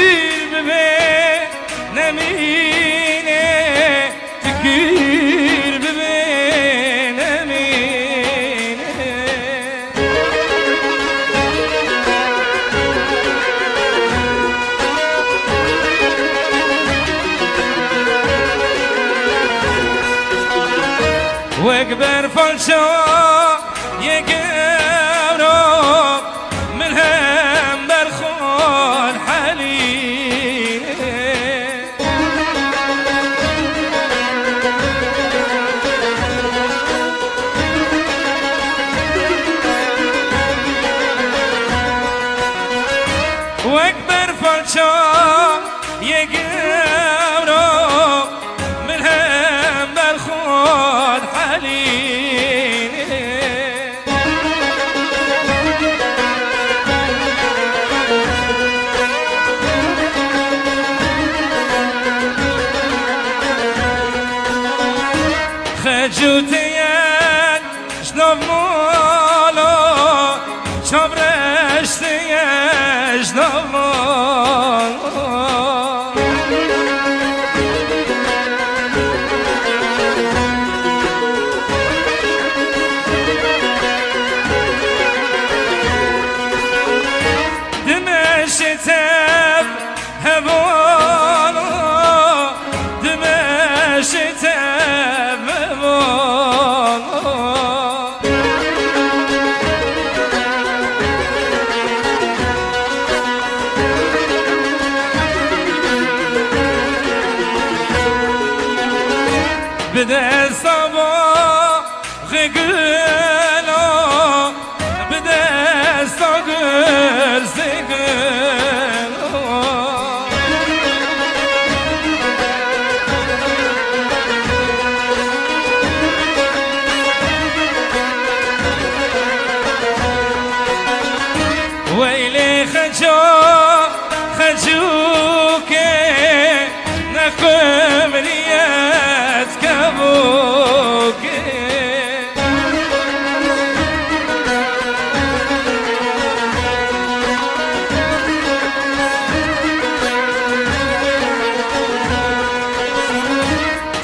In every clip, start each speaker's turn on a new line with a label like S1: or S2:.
S1: تكير ببين نمينه تكير ببين نمينه واكبر فلشو يقرب من هم برخون حليل واكبر فلشو يقرب من هم برخون حليل خجوتيان شنو مولو شبرشتيان شنو مولو دمشتب هبولو دمشتب بده صبا غيقلو بده صغر زيقلو ويلي خجو خجوكي نقم ريات كبوكي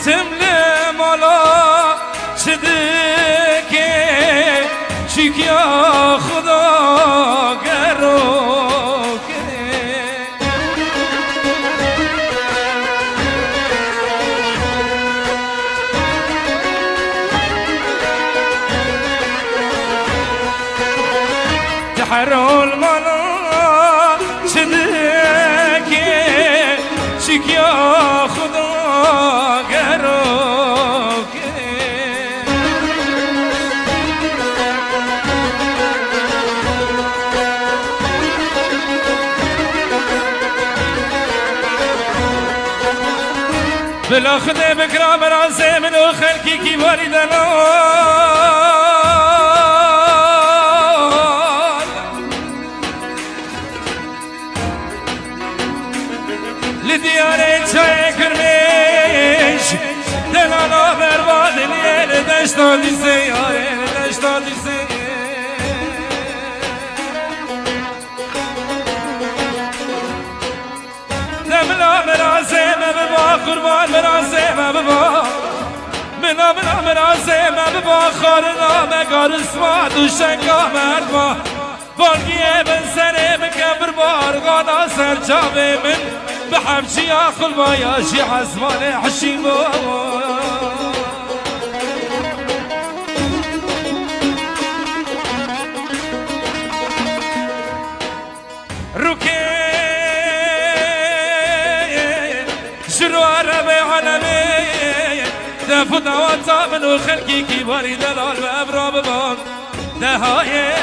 S1: تملي مولا شدكي شيك يا خدا قروكي تحروا الملا شدكي شيك يا خدا قروكي بالاخذ بكرة براسي من خلقي كي وارد لدياري چای کرمیش دلالا برباد لیل دشتا دیسه یاره دشتا دیسه دملا مراسم ببا قربان مراسم ببا منا مراسم ببا خارنا مگار اسما دوشنگا مردما بالگیه بن سره بکبر بارگانا سرچاوه من بحمشي اخل ما ياشي حسباني حشيمو روكي شروع ربي علمي دفت نواتا منو خلقي كي باري دلال بابرا ببان دهايه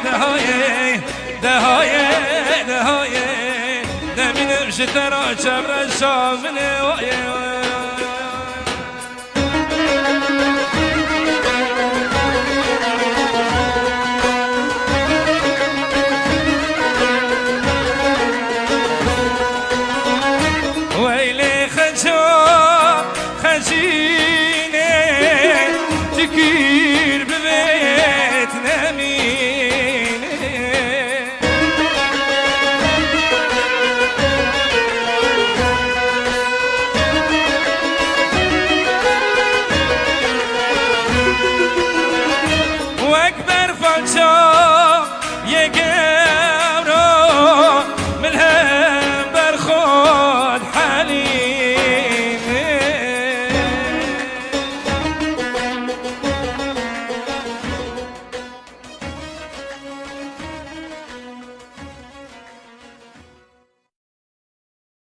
S1: دهايه دهايه دهايه نمینم شترا چبر شامنه وایه ویلی خجو خجینه تکیر ببیت نمینه فالشا